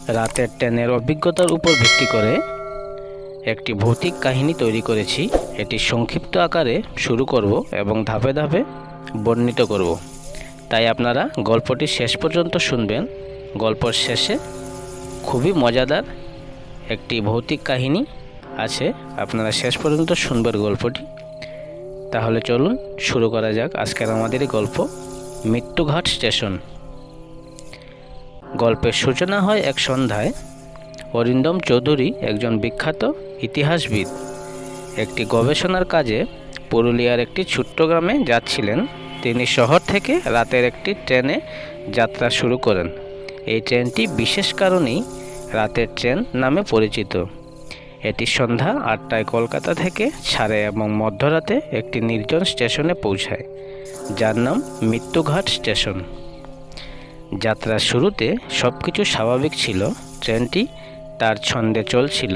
রাতের ট্রেনের অভিজ্ঞতার উপর ভিত্তি করে একটি ভৌতিক কাহিনী তৈরি করেছি। এটি সংক্ষিপ্ত আকারে শুরু করব এবং ধাপে ধাপে বর্ণিত করব, তাই আপনারা গল্পটি শেষ পর্যন্ত শুনবেন। গল্পের শেষে খুবই মজাদার একটি ভৌতিক কাহিনী আছে, আপনারা শেষ পর্যন্ত শুনবেন গল্পটি। তাহলে চলুন শুরু করা যাক আজকের আমাদের গল্প, মৃত্যুঘাট স্টেশন। গল্পের সূচনা হয় এক সন্ধ্যায়। অরিন্দম চৌধুরী একজন বিখ্যাত ইতিহাসবিদ একটি গবেষণার কাজে পুরুলিয়ার একটি ছোট্ট গ্রামে যাচ্ছিলেন। তিনি শহর থেকে রাতের একটি ট্রেনে যাত্রা শুরু করেন। এই ট্রেনটি বিশেষ কারণেই রাতের ট্রেন নামে পরিচিত। এটি সন্ধ্যা 8টায় কলকাতা থেকে ছাড়ে এবং মধ্যরাতে একটি নির্জন স্টেশনে পৌঁছায়, যার নাম মৃত্যুঘাট স্টেশন। যাত্রার শুরুতে সব কিছু স্বাভাবিক ছিল। ট্রেনটি তার ছন্দে চলছিল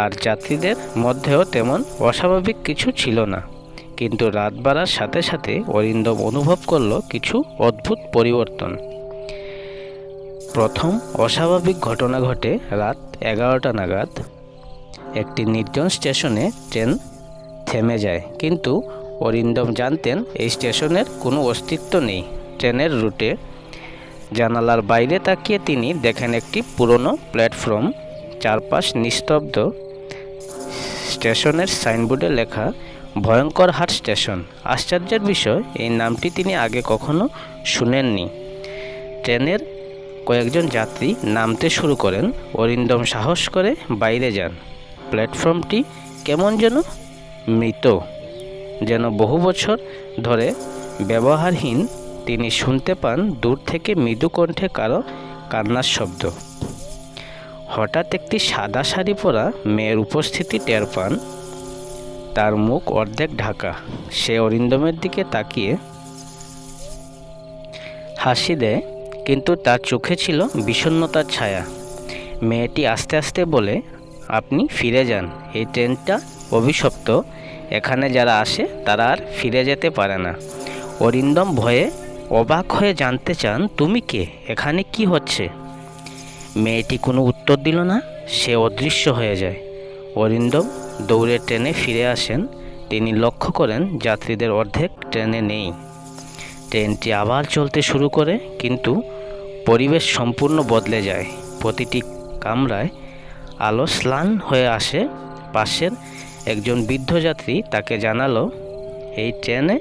আর যাত্রীদের মধ্যেও তেমন অস্বাভাবিক কিছু ছিল না। কিন্তু রাত বাড়ার সাথে সাথে অরিন্দম অনুভব করল কিছু অদ্ভুত পরিবর্তন। প্রথম অস্বাভাবিক ঘটনা ঘটে রাত 11টা নাগাদ। একটি নির্জন স্টেশনে ট্রেন থেমে যায়, কিন্তু অরিন্দম জানতেন এই স্টেশনের কোনো অস্তিত্ব নেই। ট্রেনের রুটে জানালার বাইরে তাকিয়ে তিনি দেখেন একটি পুরনো প্ল্যাটফর্ম, চারপাশ নিস্তব্ধ। স্টেশনের সাইনবোর্ডে লেখা ভয়ঙ্কর হাট স্টেশন। আশ্চর্যের বিষয়, এই নামটি তিনি আগে কখনো শুনেননি। ট্রেনের কয়েকজন যাত্রী নামতে শুরু করেন। অরিন্দম সাহস করে বাইরে যান। প্ল্যাটফর্মটি কেমন যেন মৃত, যেন বহু বছর ধরে ব্যবহারহীন। তিনি শুনতে পান দূর থেকে মৃদু কণ্ঠে কারো কান্নার শব্দ। হঠাৎ একটি সাদা শাড়ি পরা মেয়ের উপস্থিতি টের পান। তার মুখ অর্ধেক ঢাকা। সে অরিন্দমের দিকে তাকিয়ে হাসি দেয়, কিন্তু তার চোখে ছিল বিষণ্ণতার ছায়া। মেয়েটি আস্তে আস্তে বলে, আপনি ফিরে যান, এই ট্রেনটা অভিশপ্ত। এখানে যারা আসে তারা আর ফিরে যেতে পারে না। অরিন্দম ভয়ে অবাক হয়ে জানতে চান, তুমি কে, এখানে কি হচ্ছে? মেয়েটি কোনো উত্তর দিল না। সে অদৃশ্য হয়ে যায়। অরিন্দম দৌড়ে ট্রেনে ফিরে আসেন। তিনি লক্ষ্য করেন যাত্রীদের অর্ধেক ট্রেনে নেই। ট্রেনটি আবার চলতে শুরু করে, কিন্তু পরিবেশ সম্পূর্ণ বদলে যায়। প্রতিটি কামরায় আলো স্নান হয়ে আসে। পাশের একজন বৃদ্ধ যাত্রী তাকে জানালো, এই ট্রেনে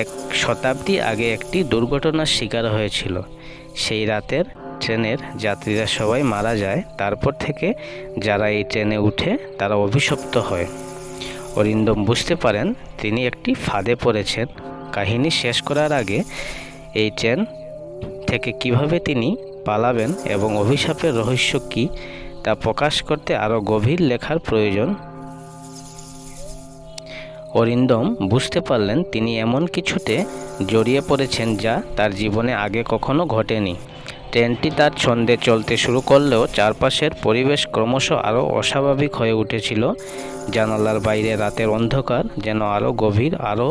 1 শতাব্দী আগে একটি দুর্ঘটনার শিকার হয়েছিল। সেই রাতের ট্রেনের যাত্রীরা সবাই মারা যায়। তারপর থেকে যারা এই ট্রেনে উঠে তারা অভিশপ্ত হয়। অরিন্দম বুঝতে পারেন তিনি একটি ফাঁদে পড়েছেন। কাহিনী শেষ করার আগে এই ট্রেন থেকে কিভাবে তিনি পালাবেন এবং অভিশাপের রহস্য কী তা প্রকাশ করতে আরও গভীর লেখার প্রয়োজন। অরিন্দম বুঝতে পারলেন তিনি এমন কিছুতে জড়িয়ে পড়েছেন যা তার জীবনে আগে কখনো ঘটেনি। ট্রেনটি তার ছন্দে চলতে শুরু করলেও চারপাশের পরিবেশ ক্রমশ আরও অস্বাভাবিক হয়ে উঠেছিল। জানালার বাইরে রাতের অন্ধকার যেন আরও গভীর, আরও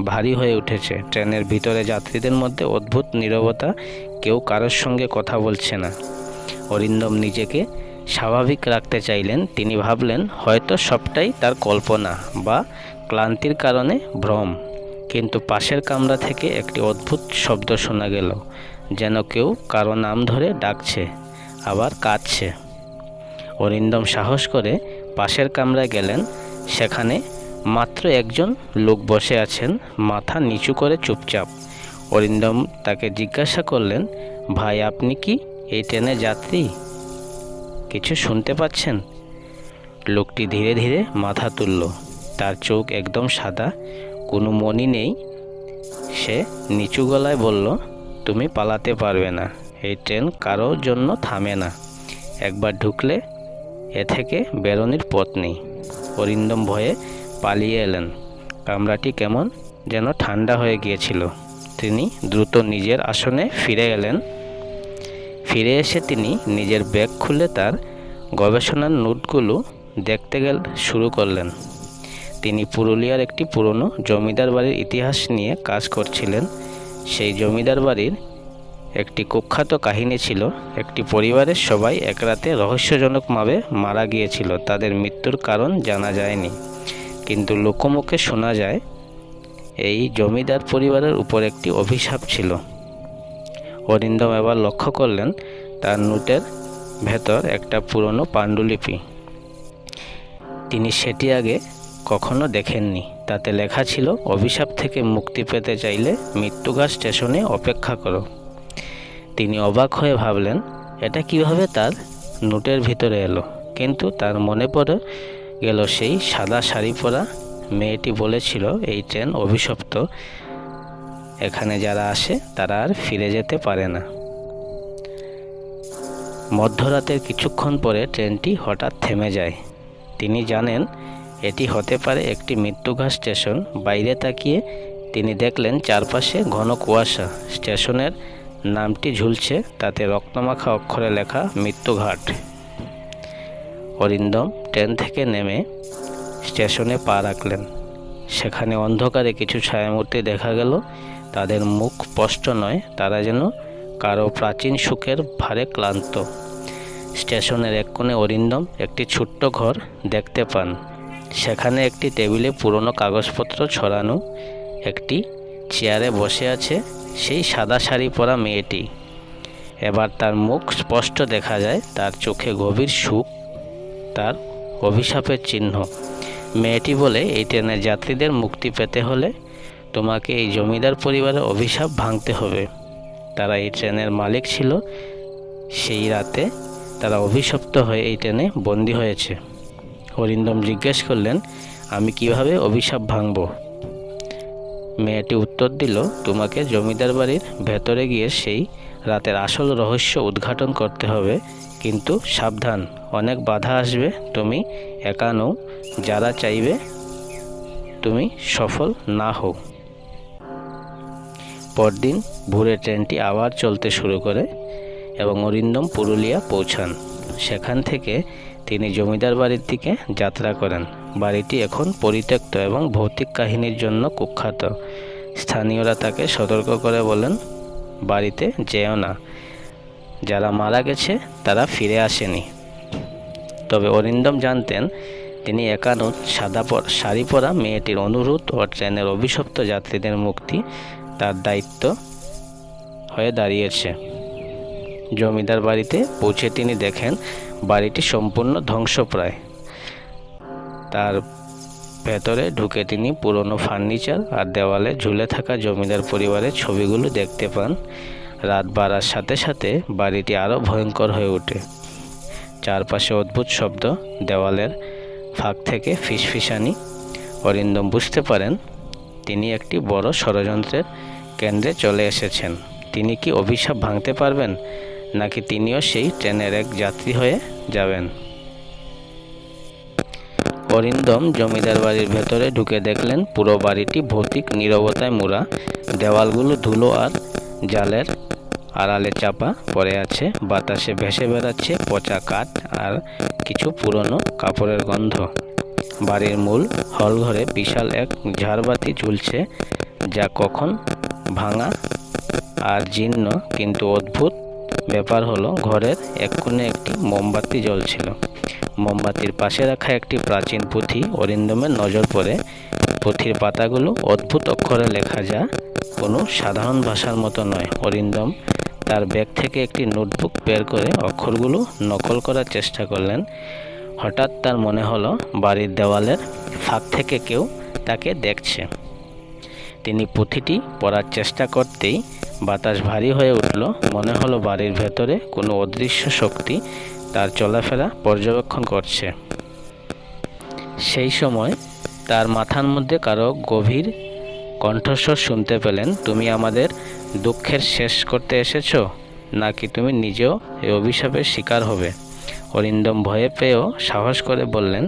ভারী হয়ে উঠেছে। ট্রেনের ভিতরে যাত্রীদের মধ্যে অদ্ভুত নীরবতা, কেউ কারোর সঙ্গে কথা বলছে না। অরিন্দম নিজেকে স্বাভাবিক রাখতে চাইলেন। তিনি ভাবলেন হয়তো সবটাই তার কল্পনা বা ক্লান্তির কারণে ভ্রম। কিন্তু পাশের কামরা থেকে একটি অদ্ভুত শব্দ শোনা গেল, যেন কেউ কারো নাম ধরে ডাকছে, আবার কাঁদছে। অরিন্দম সাহস করে পাশের কামরায় গেলেন। সেখানে মাত্র একজন লোক বসে আছেন, মাথা নিচু করে চুপচাপ। অরিন্দম তাকে জিজ্ঞাসা করলেন, ভাই আপনি কি এই ট্রেনের যাত্রী? কিছু শুনতে পাচ্ছেন? লোকটি ধীরে ধীরে মাথা তুলল। তার চোখ একদম সাদা, কোনো মনি নেই। সে নিচু গলায় বলল, তুমি পালাতে পারবে না। এই ট্রেন কারোর জন্য থামে না। একবার ঢুকলে এ থেকে বেরোনোর পথ নেই। অরিন্দম ভয়ে পালিয়ে এলেন। কামরাটি কেমন যেন ঠান্ডা হয়ে গিয়েছিল। তিনি দ্রুত নিজের আসনে ফিরে এলেন। ফিরে এসে তিনি নিজের ব্যাগ খুলে তার গবেষণার নোটগুলো দেখতে শুরু করলেন। তিনি পুরুলিয়ার একটি পুরনো জমিদার বাড়ির ইতিহাস নিয়ে কাজ করছিলেন। সেই জমিদার বাড়ির একটি কুখ্যাত কাহিনী ছিল। একটি পরিবারের সবাই এক রাতে রহস্যজনকভাবে মারা গিয়েছিল। তাদের মৃত্যুর কারণ জানা যায়নি, কিন্তু লোকমুখে শোনা যায় এই জমিদার পরিবারের উপর একটি অভিশাপ ছিল। অরিন্দম এবার লক্ষ্য করলেন তার নোটের ভেতর একটা পুরনো পাণ্ডুলিপি। তিনি সেটি আগে কখনো দেখেননি। তাতে লেখা ছিল, অভিশাপ থেকে মুক্তি পেতে চাইলে মৃত্যুঘাট স্টেশনে অপেক্ষা করো। তিনি অবাক হয়ে ভাবলেন, এটা কিভাবে তার নোটের ভিতরে এলো। কিন্তু তার মনে পড়ে গেল সেই সাদা শাড়ি পরা মেয়েটি বলেছিল, এই ট্রেন অভিশপ্ত, এখানে যারা আসে তারা আর ফিরে যেতে পারে না। মধ্যরাতের কিছুক্ষণ পরে ট্রেনটি হঠাৎ থেমে যায়। তিনি জানেন এটি হতে পারে একটি মৃত্যুঘাট স্টেশন। বাইরে তাকিয়ে তিনি দেখলেন চারপাশে ঘন কুয়াশা। স্টেশনের নামটি ঝুলছে, তাতে রক্তমাখা অক্ষরে লেখা মৃত্যুঘাট। অরিন্দম ট্রেন থেকে নেমে স্টেশনে পা রাখলেন। সেখানে অন্ধকারে কিছু ছায়ামূর্তি দেখা গেল। তাদের মুখ স্পষ্ট নয়, তারা যেন কারো প্রাচীন সুখের ভারে ক্লান্ত। স্টেশনের এক কোণে অরিন্দম একটি ছোট্ট ঘর দেখতে পান। সেখানে একটি টেবিলে পুরনো কাগজপত্র ছড়ানো। একটি চেয়ারে বসে আছে সেই সাদা শাড়ি পরা মেয়েটি। এবার তার মুখ স্পষ্ট দেখা যায়, তার চোখে গভীর সুখ, তার অভিশাপের চিহ্ন। মেয়েটি বলে, এই ট্রেনের যাত্রীদের মুক্তি পেতে হলে তোমাকে এই জমিদার পরিবারের অভিশাপ ভাঙতে হবে। তারা এই ট্রেনের মালিক ছিল। সেই রাতে তারা অভিশপ্ত হয়ে এই ট্রেনে বন্দী হয়েছে। অরিন্দম জিজ্ঞেস করলেন, আমি কিভাবে অভিশাপ ভাঙব? মেয়েটি উত্তর দিল, তোমাকে জমিদার বাড়ির ভেতরে গিয়ে সেই রাতের আসল রহস্য উদ্ঘাটন করতে হবে। কিন্তু সাবধান, অনেক বাধা আসবে। তুমি একা নও, যারা চাইবে তুমি সফল না হও। পরদিন ভোরে ট্রেনটি আবার চলতে শুরু করে এবং অরিন্দম পুরুলিয়া পৌঁছান। সেখান থেকে তিনি জমিদার বাড়ির দিকে যাত্রা করেন। বাড়িটি এখন পরিত্যক্ত এবং ভৌতিক কাহিনীর জন্য কুখ্যাত। স্থানীয়রা তাকে সতর্ক করে বলেন, বাড়িতে যেও না, যারা মারা গেছে তারা ফিরে আসেনি। তবে অরিন্দম জানতেন তিনি একা নন। সাদা শাড়ি পরা মেয়েটির অনুরোধ ও ট্রেনের অভিশপ্ত যাত্রীদের মুক্তি তার দায়িত্ব হয়ে দাঁড়িয়েছে। জমিদার বাড়িতে পৌঁছে তিনি দেখেন বাড়িটি সম্পূর্ণ ধ্বংসপ্রায়। তার ভেতরে ঢুকে তিনি পুরনো ফার্নিচার আর দেওয়ালে ঝুলে থাকা জমিদার পরিবারের ছবিগুলো দেখতে পান। রাত বাড়ার সাথে সাথে বাড়িটি আরও ভয়ঙ্কর হয়ে ওঠে। চারপাশে অদ্ভুত শব্দ, দেওয়ালের ফাঁক থেকে ফিসফিসানি। অরিন্দম বুঝতে পারেন তিনি একটি বড় ষড়যন্ত্রের কেন্দ্রে চলে এসেছেন। তিনি কি অভিশাপ ভাঙতে পারবেন, নাকি তিনিও সেই ট্রেনের এক যাত্রী হয়ে যাবেন? অরিন্দম জমিদার বাড়ির ভেতরে ঢুকে দেখলেন পুরো বাড়িটি ভৌতিক নীরবতায় মোড়া। দেওয়ালগুলো ধুলো আর জালের আড়ালে চাপা পড়ে আছে। বাতাসে ভেসে বেড়াচ্ছে পচা কাঠ আর কিছু পুরনো কাপড়ের গন্ধ। বাড়ির মূল হলঘরে বিশাল এক ঝাড়বাতি ঝুলছে, যা কখন ভাঙা আর জীর্ণ। কিন্তু অদ্ভুত ব্যাপার হলো, ঘরের এক কোণে একটি মোমবাতি জ্বলছিল। মোমবাতির পাশে রাখা একটি প্রাচীন পুঁথি অরিন্দমের নজর পড়ে। পুঁথির পাতাগুলো অদ্ভুত অক্ষরে লেখা, যা কোনো সাধারণ ভাষার মতো নয়। অরিন্দম তার ব্যাগ থেকে একটি নোটবুক বের করে অক্ষরগুলো নকল করার চেষ্টা করলেন। হঠাৎ তার মনে হলো বাড়ির দেওয়ালের ফাঁক থেকে কেউ তাকে দেখছে। তিনি পুঁথিটি পড়ার চেষ্টা করতেই বাতাস ভারী হয়ে উঠল। মনে হলো বাড়ির ভেতরে কোনো অদৃশ্য শক্তি তার চলাফেরা পর্যবেক্ষণ করছে। সেই সময় তার মাথার মধ্যে কারো গভীর কণ্ঠস্বর শুনতে পেলেন, তুমি আমাদের দুঃখের শেষ করতে এসেছো, নাকি তুমি নিজেও এই অভিশাপের শিকার হবে? অরিন্দম ভয়ে পেয়েও সাহস করে বললেন,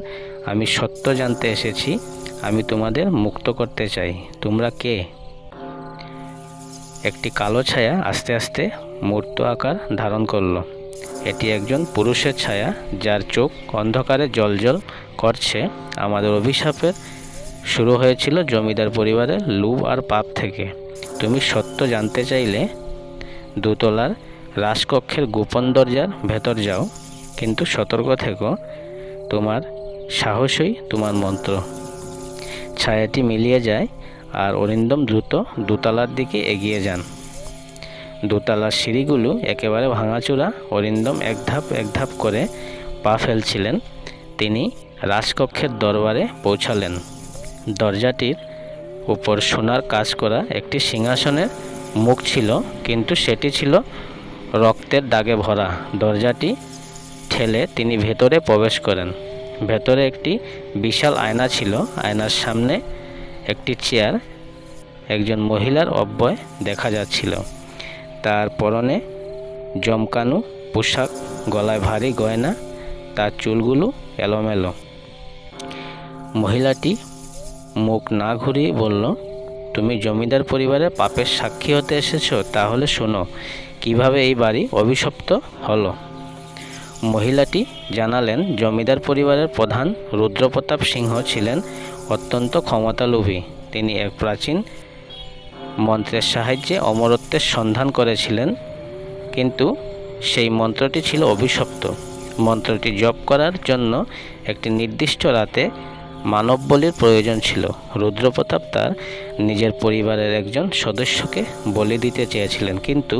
আমি সত্য জানতে এসেছি। আমি তোমাদের মুক্ত করতে চাই। তোমরা কে? একটি কালো ছায়া আস্তে আস্তে মূর্ত আকার ধারণ করল। এটি একজন পুরুষের ছায়া, যার চোখ অন্ধকারে জ্বলজ্বল করছে। আমাদের অভিশাপের শুরু হয়েছিল জমিদার পরিবারের লোভ আর পাপ থেকে। তুমি সত্য জানতে চাইলে দোতলার রাজকক্ষের গোপন দরজার ভেতর যাও, কিন্তু সতর্ক থেকো, তোমার সাহসই তোমার মন্ত্র। ছায়াটি মিলিয়ে যায় আর অরিন্দম দ্রুত দোতলার দিকে এগিয়ে যান। দোতলার সিঁড়িগুলো একেবারে ভাঙাচোরা। অরিন্দম এক ধাপ করে পা ফেলছিলেন। তিনি রাজকক্ষের দরবারে পৌঁছালেন। দরজাটির উপর সোনার কাজ করা একটি সিংহাসনের মুখ ছিল, কিন্তু সেটি ছিল রক্তের দাগে ভরা। দরজাটি ঠেলে তিনি ভেতরে প্রবেশ করেন। ভেতরে একটি বিশাল আয়না ছিল। আয়নার সামনে একটি চেয়ার, একজন মহিলার অব্যয় দেখা যাচ্ছিল। তার পরনে জমকানো পোশাক, গলায় ভারী গয়না, তার চুলগুলো এলোমেলো। মহিলাটি মুখ না ঘুরিয়ে বলল, তুমি জমিদার পরিবারের পাপের সাক্ষী হতে এসেছো? তাহলে শোনো কিভাবে এই বাড়ি অভিশপ্ত হলো। মহিলাটি জানালেন, জমিদার পরিবারের প্রধান রুদ্রপ্রতাপ সিংহ ছিলেন অত্যন্ত ক্ষমতালোভী। তিনি এক প্রাচীন মন্ত্রের সাহায্যে অমরত্বের সন্ধান করেছিলেন, কিন্তু সেই মন্ত্রটি ছিল অভিশপ্ত। মন্ত্রটি জপ করার জন্য একটি নির্দিষ্ট রাতে মানব বলির প্রয়োজন ছিল। রুদ্রপ্রতাপ তার নিজের পরিবারের একজন সদস্যকে বলি দিতে চেয়েছিলেন, কিন্তু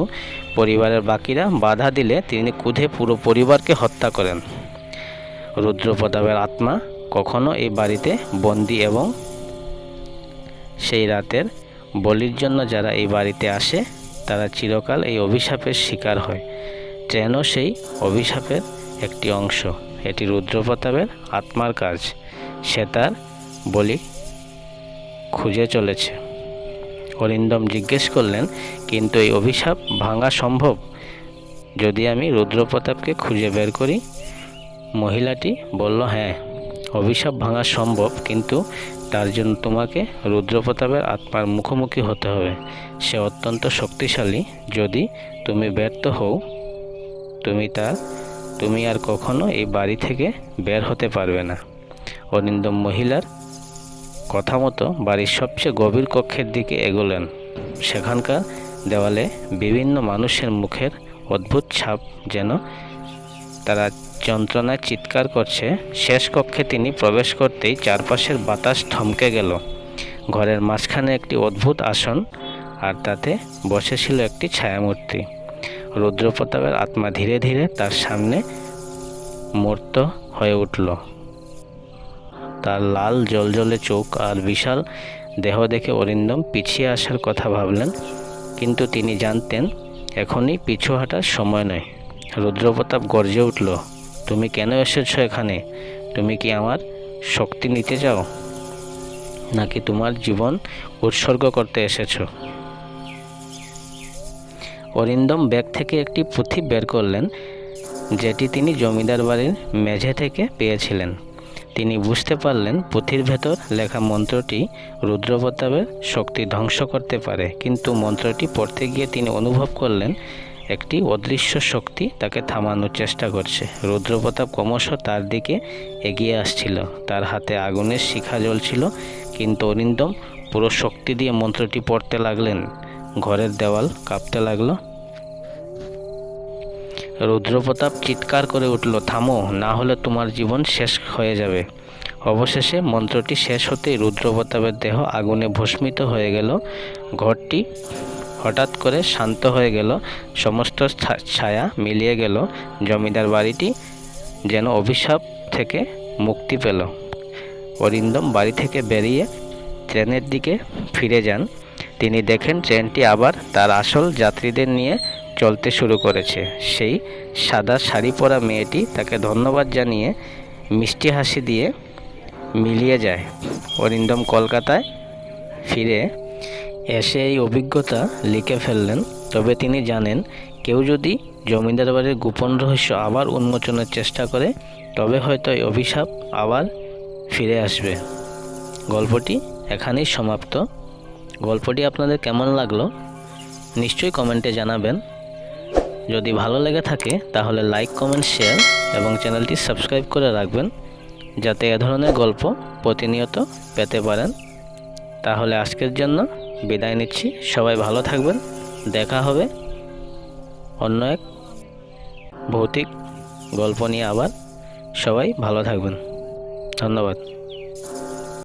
পরিবারের বাকিরা বাধা দিলে তিনি ক্রোধে পুরো পরিবারকে হত্যা করেন। রুদ্রপ্রতাপের আত্মা কখনো এই বাড়িতে বন্দী এবং সেই রাতের বলির জন্য যারা এই বাড়িতে আসে তারা চিরকাল এই অভিশাপের শিকার হয়। ট্রেনও সেই অভিশাপের একটি অংশ। এটি রুদ্রপ্রতাপের আত্মার কাজ। সে তার বলি খুঁজে চলেছে। অরিন্দম জিজ্ঞেস করলেন, কিন্তু এই অভিশাপ ভাঙা সম্ভব যদি আমি রুদ্রপ্রতাপকে খুঁজে বের করি? মহিলাটি বলল, হ্যাঁ, অভিশাপ ভাঙা সম্ভব, কিন্তু তার জন্য তোমাকে রুদ্রপ্রতাপের আত্মার মুখোমুখি হতে হবে। সে অত্যন্ত শক্তিশালী। যদি তুমি ব্যর্থ হও, তুমি আর কখনো এই বাড়ি থেকে বের হতে পারবে না। অরিন্দম মহিলার কথা মতো বাড়ির সবচেয়ে গভীর কক্ষের দিকে এগোলেন। সেখানকার দেওয়ালে বিভিন্ন মানুষের মুখের অদ্ভুত ছাপ, যেন তারা যন্ত্রণায় চিৎকার করছে। শেষ কক্ষে তিনি প্রবেশ করতেই চারপাশের বাতাস থমকে গেল। ঘরের মাঝখানে একটি অদ্ভুত আসন, আর তাতে বসেছিল একটি ছায়ামূর্তি। রুদ্রপ্রতাপের আত্মা ধীরে ধীরে তার সামনে মূর্ত হয়ে উঠল। তার লাল জ্বলজ্বলে চোখ আর বিশাল দেহ দেখে অরিন্দম পিছিয়ে আসার কথা ভাবলেন, কিন্তু তিনি জানতেন এখনই পিছু হাঁটার সময় নয়। রুদ্রপ্রতাপ গর্জে উঠল, তুমি কেন এসেছো এখানে? তুমি কি আমার শক্তি নিতে চাও, নাকি তোমার জীবন উৎসর্গ করতে এসেছো? অরিন্দম ব্যাগ থেকে একটি পুঁথি বের করলেন, যেটি তিনি জমিদার বাড়ির মেঝে থেকে পেয়েছিলেন। তিনি বুঝতে পারলেন পুঁথির ভেতর লেখা মন্ত্রটি রুদ্রপ্রতাপের শক্তি ধ্বংস করতে পারে, কিন্তু মন্ত্রটি পড়তে গিয়ে তিনি অনুভব করলেন একটি অদৃশ্য শক্তি তাকে থামানোর চেষ্টা করছে। রুদ্রপ্রতাপ ক্রমশ তার দিকে এগিয়ে আসছিল। তার হাতে আগুনের শিখা জ্বলছিল, কিন্তু অরিন্দম পুরো শক্তি দিয়ে মন্ত্রটি পড়তে লাগলেন। ঘরের দেওয়াল কাঁপতে লাগলো। রুদ্রপ্রতাপ চিৎকার করে উঠল, থামো, না হলে তোমার জীবন শেষ হয়ে যাবে। অবশেষে মন্ত্রটি শেষ হতেই রুদ্রপ্রতাপের দেহ আগুনে ভস্মিত হয়ে গেল। ঘরটি হঠাৎ করে শান্ত হয়ে গেল। সমস্ত ছায়া মিলিয়ে গেল। জমিদার বাড়িটি যেন অভিশাপ থেকে মুক্তি পেল। অরিন্দম বাড়ি থেকে বেরিয়ে ট্রেনের দিকে ফিরে যান। তিনি দেখেন ট্রেনটি আবার তার আসল যাত্রীদের নিয়ে চলতে শুরু করেছে। সেই সাদা শাড়ি পরা মেয়েটি তাকে ধন্যবাদ জানিয়ে মিষ্টি হাসি দিয়ে মিলিয়ে যায়। অরিন্দম কলকাতায় ফিরে এসে এই অভিজ্ঞতা লিখে ফেললেন। তবে তিনি জানেন, কেউ যদি জমিদার বাড়ির গোপন রহস্য আবার উন্মোচনের চেষ্টা করে, তবে হয়তো এই অভিশাপ আবার ফিরে আসবে। গল্পটি এখানেই সমাপ্ত। গল্পটি আপনাদের কেমন লাগলো নিশ্চয়ই কমেন্টে জানাবেন। যদি ভালো লেগে থাকে তাহলে লাইক, কমেন্ট, শেয়ার এবং চ্যানেলটি সাবস্ক্রাইব করে রাখবেন, যাতে এ ধরনের গল্প প্রতিনিয়ত পেতে পারেন। তাহলে আজকের জন্য বিদায় নিচ্ছি। সবাই ভালো থাকবেন। দেখা হবে অন্য এক ভৌতিক গল্প নিয়ে আবার। সবাই ভালো থাকবেন। ধন্যবাদ।